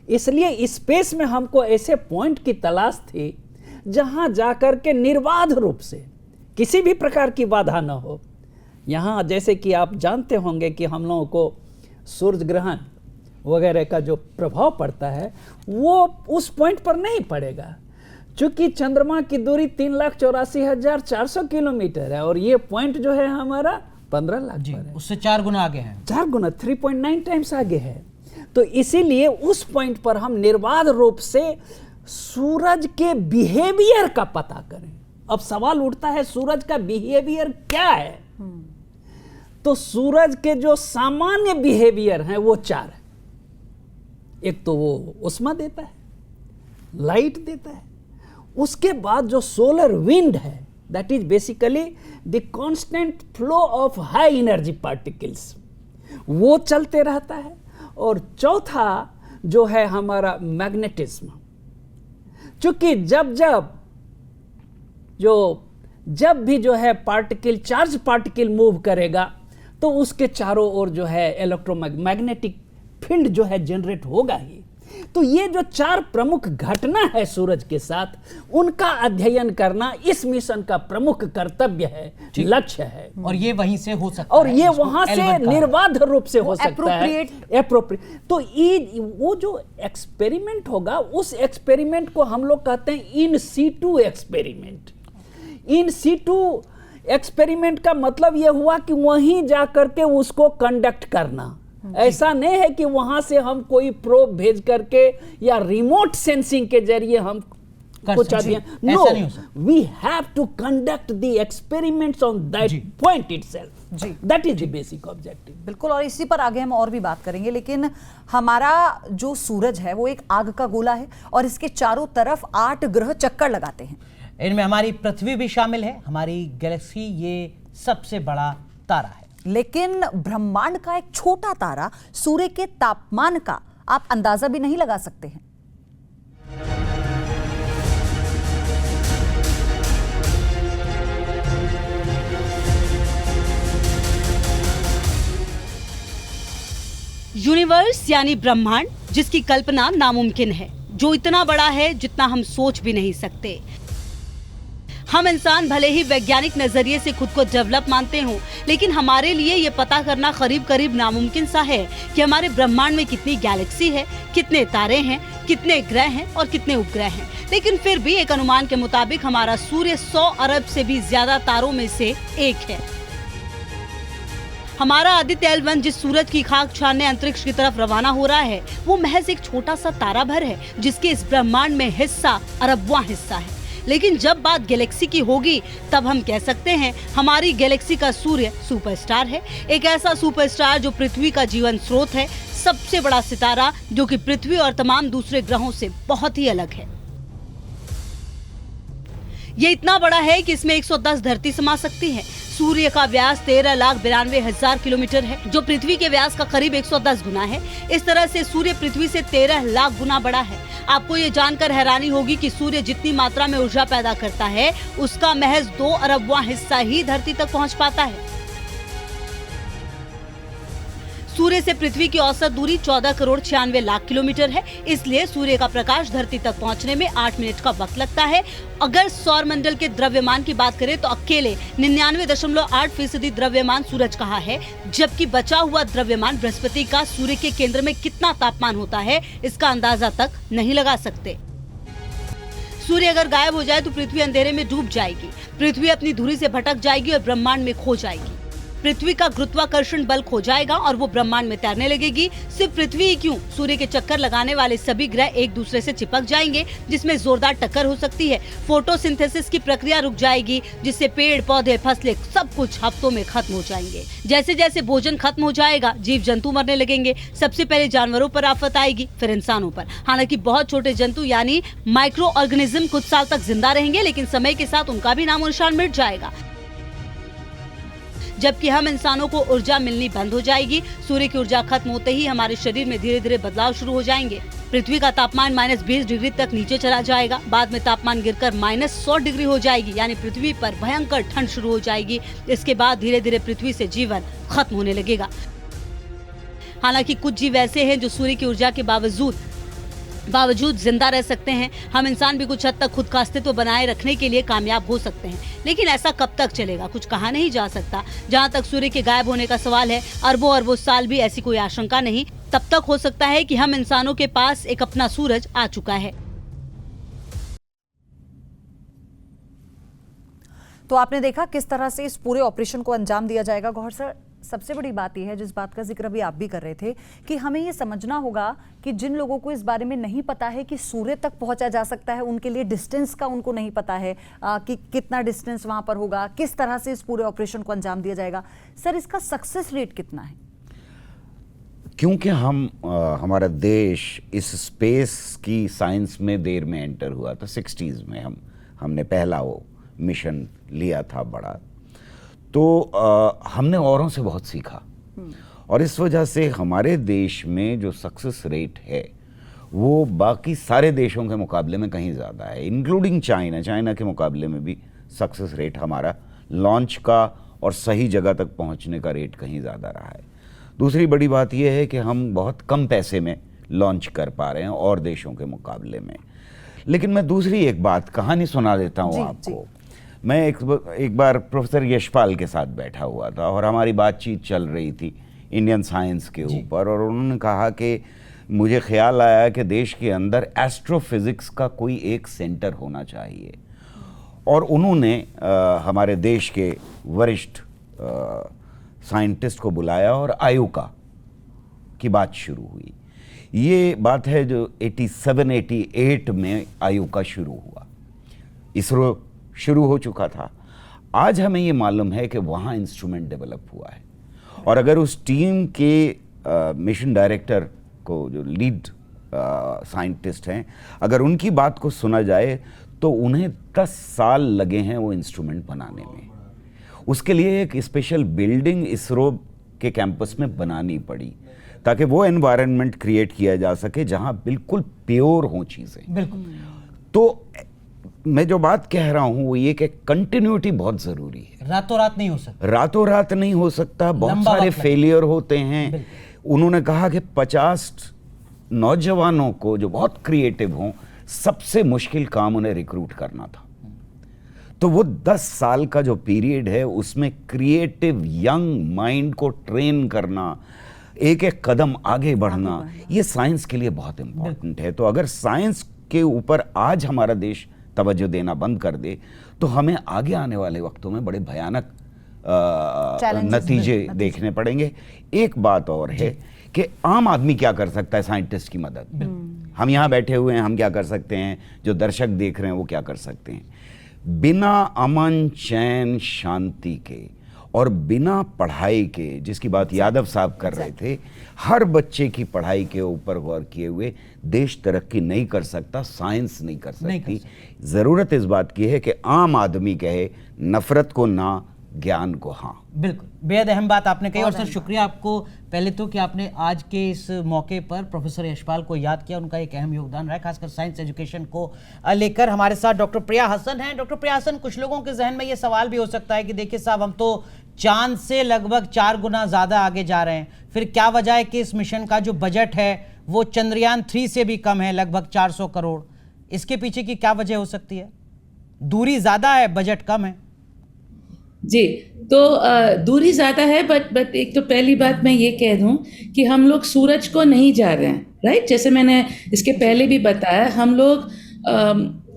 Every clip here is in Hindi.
इसलिए स्पेस में हमको ऐसे पॉइंट की तलाश थी जहां जाकर के निर्बाध रूप से किसी भी प्रकार की बाधा न हो। यहाँ जैसे कि आप जानते होंगे कि हम लोगों को सूर्य ग्रहण वगैरह का जो प्रभाव पड़ता है वो उस पॉइंट पर नहीं पड़ेगा, चूंकि चंद्रमा की दूरी 3,84,400 किलोमीटर है और ये पॉइंट जो है हमारा 15 लाख पर है। उससे 4 गुना आगे है, 4 गुना 3.9 टाइम्स आगे है। तो इसीलिए उस पॉइंट पर हम निर्बाध रूप से सूरज के बिहेवियर का पता करें। अब सवाल उठता है सूरज का बिहेवियर क्या है? तो सूरज के जो सामान्य बिहेवियर हैं वो 4 है। एक तो वो उष्मा देता है, लाइट देता है, उसके बाद जो सोलर विंड है that is basically the constant flow of high energy particles, वो चलते रहता है, और चौथा जो है हमारा मैग्नेटिज्म। चूंकि जब भी जो है पार्टिकल, चार्ज पार्टिकल मूव करेगा तो उसके चारों ओर जो है इलेक्ट्रोमैग्नेटिक फील्ड जो है जनरेट होगा ही। तो ये जो 4 प्रमुख घटना है सूरज के साथ, उनका अध्ययन करना इस मिशन का प्रमुख कर्तव्य है, लक्ष्य है। और ये वहीं से हो सकता और है, ये वहां से निर्बाध रूप से हो सकता है, एप्रोप्रिएट। तो वो जो एक्सपेरिमेंट होगा, उस एक्सपेरिमेंट को हम लोग कहते हैं in situ experiment. In situ experiment का मतलब यह हुआ कि वहीं जाकर के उसको कंडक्ट करना। ऐसा नहीं है कि वहां से हम कोई प्रोब भेज करके या रिमोट सेंसिंग के जरिए हम कुछ no, we have to conduct the experiments on that point itself. जी, that is the basic objective. बिल्कुल, और इसी पर आगे हम और भी बात करेंगे। लेकिन हमारा जो सूरज है वो एक आग का गोला है और इसके चारों तरफ 8 ग्रह चक्कर लगाते हैं। इनमें हमारी पृथ्वी भी शामिल है। हमारी गैलेक्सी ये सबसे बड़ा तारा है। लेकिन ब्रह्मांड का एक छोटा तारा सूर्य के तापमान का आप अंदाजा भी नहीं लगा सकते हैं। यूनिवर्स यानी ब्रह्मांड, जिसकी कल्पना नामुमकिन है, जो इतना बड़ा है जितना हम सोच भी नहीं सकते। हम इंसान भले ही वैज्ञानिक नजरिए से खुद को डेवलप मानते हों, लेकिन हमारे लिए ये पता करना करीब करीब नामुमकिन सा है कि हमारे ब्रह्मांड में कितनी गैलेक्सी है, कितने तारे हैं, कितने ग्रह हैं और कितने उपग्रह हैं। लेकिन फिर भी एक अनुमान के मुताबिक हमारा सूर्य 100 अरब से भी ज्यादा तारों में से एक है। हमारा आदित्य L1 जिस सूरज की खाक छानने अंतरिक्ष की तरफ रवाना हो रहा है, वो महज एक छोटा सा तारा भर है, जिसके इस ब्रह्मांड में हिस्सा अरबवां हिस्सा है। लेकिन जब बात गैलेक्सी की होगी, तब हम कह सकते हैं हमारी गैलेक्सी का सूर्य सुपरस्टार है। एक ऐसा सुपरस्टार जो पृथ्वी का जीवन स्रोत है, सबसे बड़ा सितारा जो कि पृथ्वी और तमाम दूसरे ग्रहों से बहुत ही अलग है। ये इतना बड़ा है कि इसमें 110 धरती समा सकती है। सूर्य का व्यास 13,92,000 किलोमीटर है, जो पृथ्वी के व्यास का करीब 110 गुना है। इस तरह से सूर्य पृथ्वी से 13 लाख गुना बड़ा है। आपको ये जानकर हैरानी होगी कि सूर्य जितनी मात्रा में ऊर्जा पैदा करता है, उसका महज 2 अरबवां हिस्सा ही धरती तक पहुंच पाता है। सूर्य से पृथ्वी की औसत दूरी 14,96,00,000 किलोमीटर है, इसलिए सूर्य का प्रकाश धरती तक पहुंचने में 8 मिनट का वक्त लगता है। अगर सौर मंडल के द्रव्यमान की बात करें तो अकेले 99.8% द्रव्यमान सूरज का है, जबकि बचा हुआ द्रव्यमान बृहस्पति का सूर्य के केंद्र में कितना तापमान होता है, इसका अंदाजा तक नहीं लगा सकते। सूर्य अगर गायब हो जाए तो पृथ्वी अंधेरे में डूब जाएगी, पृथ्वी अपनी धुरी से भटक जाएगी और ब्रह्मांड में खो जाएगी। पृथ्वी का गुरुत्वाकर्षण बल खो जाएगा और वो ब्रह्मांड में तैरने लगेगी। सिर्फ पृथ्वी ही क्यों, सूर्य के चक्कर लगाने वाले सभी ग्रह एक दूसरे से चिपक जाएंगे, जिसमें जोरदार टक्कर हो सकती है। फोटोसिंथेसिस की प्रक्रिया रुक जाएगी, जिससे पेड़ पौधे फसलें सब कुछ हफ्तों में खत्म हो जाएंगे। जैसे जैसे भोजन खत्म हो जाएगा, जीव जंतु मरने लगेंगे। सबसे पहले जानवरों पर आफत आएगी, फिर इंसानों पर। हालांकि बहुत छोटे जंतु यानी माइक्रो ऑर्गेनिज्म कुछ साल तक जिंदा रहेंगे, लेकिन समय के साथ उनका भी नामो निशान मिट जाएगा। जबकि हम इंसानों को ऊर्जा मिलनी बंद हो जाएगी। सूर्य की ऊर्जा खत्म होते ही हमारे शरीर में धीरे धीरे बदलाव शुरू हो जाएंगे। पृथ्वी का तापमान -20 डिग्री तक नीचे चला जाएगा। बाद में तापमान गिरकर -100 डिग्री हो जाएगी, यानी पृथ्वी पर भयंकर ठंड शुरू हो जाएगी। इसके बाद धीरे धीरे पृथ्वी से जीवन खत्म होने लगेगा। हालांकि कुछ जीव ऐसे हैं जो सूर्य की ऊर्जा के बावजूद बावजूद जिंदा रह सकते हैं। हम इंसान भी कुछ हद तक खुद का अस्तित्व बनाए रखने के लिए कामयाब हो सकते हैं, लेकिन ऐसा कब तक चलेगा कुछ कहा नहीं जा सकता। जहाँ तक सूर्य के गायब होने का सवाल है, अरबों अरबों साल भी ऐसी कोई आशंका नहीं। तब तक हो सकता है कि हम इंसानों के पास एक अपना सूरज आ चुका है। तो आपने देखा किस तरह से इस पूरे ऑपरेशन को अंजाम दिया जाएगा। गौहर सर, सबसे बड़ी बात यह है, जिस बात का जिक्र अभी आप भी कर रहे थे, कि हमें ये समझना होगा कि जिन लोगों को इस बारे में नहीं पता है कि सूर्य तक पहुंचा जा सकता है, उनके लिए डिस्टेंस का उनको नहीं पता है कि कितना डिस्टेंस वहां पर होगा, किस तरह से इस पूरे ऑपरेशन को अंजाम दिया जाएगा। सर, इसका सक्सेस रेट कितना है? क्योंकि हमारा देश इस स्पेस की साइंस में देर में एंटर हुआ था, 60s में हमने पहला वो मिशन लिया था बड़ा, तो हमने औरों से बहुत सीखा और इस वजह से हमारे देश में जो सक्सेस रेट है वो बाकी सारे देशों के मुकाबले में कहीं ज़्यादा है, इंक्लूडिंग चाइना के मुकाबले में भी सक्सेस रेट हमारा लॉन्च का और सही जगह तक पहुंचने का रेट कहीं ज़्यादा रहा है। दूसरी बड़ी बात यह है कि हम बहुत कम पैसे में लॉन्च कर पा रहे हैं और देशों के मुकाबले में। लेकिन मैं दूसरी एक बात कहानी सुना देता हूँ आपको। मैं एक बार प्रोफेसर यशपाल के साथ बैठा हुआ था और हमारी बातचीत चल रही थी इंडियन साइंस के ऊपर, और उन्होंने कहा कि मुझे ख्याल आया कि देश के अंदर एस्ट्रोफिजिक्स का कोई एक सेंटर होना चाहिए, और उन्होंने हमारे देश के वरिष्ठ साइंटिस्ट को बुलाया और आयुका की बात शुरू हुई। ये बात है जो 87-88 में आयुका शुरू हुआ, इसरो शुरू हो चुका था। आज हमें ये मालूम है कि वहाँ इंस्ट्रूमेंट डेवलप हुआ है, और अगर उस टीम के मिशन डायरेक्टर को, जो लीड साइंटिस्ट हैं, अगर उनकी बात को सुना जाए तो उन्हें 10 साल लगे हैं वो इंस्ट्रूमेंट बनाने में। उसके लिए एक स्पेशल बिल्डिंग इसरो के कैंपस में बनानी पड़ी ताकि वो एनवायरनमेंट क्रिएट किया जा सके जहाँ बिल्कुल प्योर हों चीज़ें। बिल्कुल। तो मैं जो बात कह रहा हूं वो ये कि कंटिन्यूटी बहुत जरूरी है। रातों रात नहीं हो सकता, रातों रात नहीं हो सकता, बहुत सारे फेलियर होते हैं। उन्होंने कहा कि 50 नौजवानों को जो बहुत क्रिएटिव हों, सबसे मुश्किल काम उन्हें रिक्रूट करना था। तो वो 10 साल का जो पीरियड है उसमें क्रिएटिव यंग माइंड को ट्रेन करना, एक एक कदम आगे बढ़ना, ये साइंस के लिए बहुत इंपॉर्टेंट है। तो अगर साइंस के ऊपर आज हमारा देश तवज्जो देना बंद कर दे तो हमें आगे आने वाले वक्तों में बड़े भयानक नतीजे देखने पड़ेंगे। एक बात और है कि आम आदमी क्या कर सकता है साइंटिस्ट की मदद। हम यहाँ बैठे हुए हैं, हम क्या कर सकते हैं, जो दर्शक देख रहे हैं वो क्या कर सकते हैं। बिना अमन चैन शांति के और बिना पढ़ाई के, जिसकी बात यादव साहब कर रहे थे, हर बच्चे की पढ़ाई के ऊपर गौर किए हुए देश तरक्की नहीं कर सकता, साइंस नहीं कर सकती। ज़रूरत इस बात की है कि आम आदमी कहे नफरत को ना, ज्ञान को हाँ। बिल्कुल, बेहद अहम बात आपने कही। और सर शुक्रिया आपको पहले तो कि आपने आज के इस मौके पर प्रोफेसर यशपाल को याद किया, उनका एक अहम योगदान रहा है खासकर साइंस एजुकेशन को लेकर। हमारे साथ डॉक्टर प्रिया हसन हैं। डॉक्टर प्रिया हसन, कुछ लोगों के जहन में ये सवाल भी हो सकता है कि देखिए साहब, हम तो चांद से लगभग 4 गुना ज़्यादा आगे जा रहे हैं, फिर क्या वजह है कि इस मिशन का जो बजट है वो चंद्रयान 3 से भी कम है, लगभग 400 करोड़। इसके पीछे की क्या वजह हो सकती है? दूरी ज़्यादा है, बजट कम है। जी, तो दूरी ज़्यादा है, बट एक तो पहली बात मैं ये कह दूं कि हम लोग सूरज को नहीं जा रहे हैं, राइट। जैसे मैंने इसके पहले भी बताया, हम लोग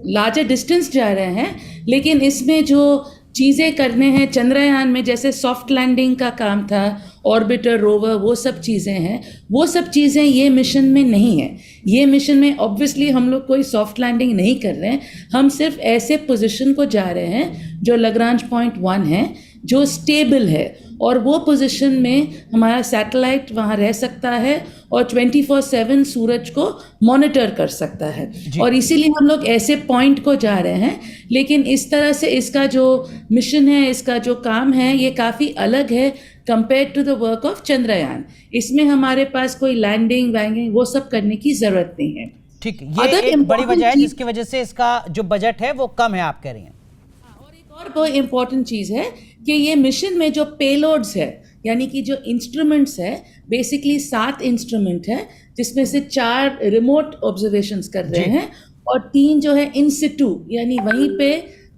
लार्जर डिस्टेंस जा रहे हैं, लेकिन इसमें जो चीज़ें करने हैं चंद्रयान में, जैसे सॉफ्ट लैंडिंग का काम था, ऑर्बिटर, रोवर, वो सब चीज़ें हैं, वो सब चीज़ें ये मिशन में नहीं है। ये मिशन में ऑब्वियसली हम लोग कोई सॉफ्ट लैंडिंग नहीं कर रहे हैं, हम सिर्फ ऐसे पोजीशन को जा रहे हैं जो लैग्रांज पॉइंट 1 है, जो स्टेबल है, और वो पोजीशन में हमारा सैटेलाइट वहाँ रह सकता है और 24/7 सूरज को मॉनिटर कर सकता है। और इसीलिए हम लोग ऐसे पॉइंट को जा रहे हैं। लेकिन इस तरह से इसका जो मिशन है, इसका जो काम है, ये काफ़ी अलग है compare to the work of Chandrayaan. इसमें हमारे पास कोई लैंडिंग वैंडिंग वो सब करने की ज़रूरत नहीं है। ठीक, ये एक बड़ी वजह है जिसकी वजह से इसका जो बजट है वो कम है, आप कह रही हैं। और एक और बहुत इम्पॉर्टेंट चीज़ है कि ये मिशन में जो पेलोड्स है, यानी कि जो इंस्ट्रूमेंट्स है, बेसिकली 7 इंस्ट्रूमेंट है जिसमें से 4 रिमोट ऑब्जर्वेशंस कर रहे हैं और 3 जो है इन सिटू यानी वहीं पे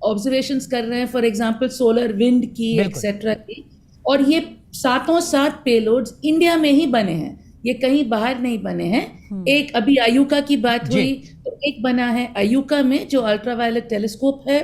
ऑब्जर्वेशंस कर रहे हैं, फॉर एग्जांपल सोलर विंड की एक्सेट्रा की। और ये 7 पेलोड्स इंडिया में ही बने हैं, ये कहीं बाहर नहीं बने हैं। एक अभी आयुका की बात हुई तो एक बना है आयुका में जो अल्ट्रावायलेट टेलीस्कोप है,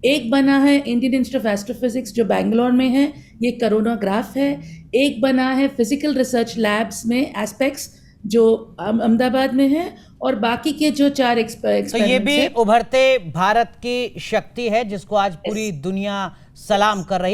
एक बना है इंडियन इंस्टीट्यूट ऑफ एस्ट्रोफिजिक्स जो बैंगलोर में है, ये करोनाग्राफ है, एक बना है फिजिकल रिसर्च लैब्स में एस्पेक्ट्स जो अहमदाबाद में है, और बाकी के जो 4 एक्सपेरिमेंट्स तो ये भी उभरते भारत की शक्ति है जिसको आज पूरी दुनिया सलाम कर रही है।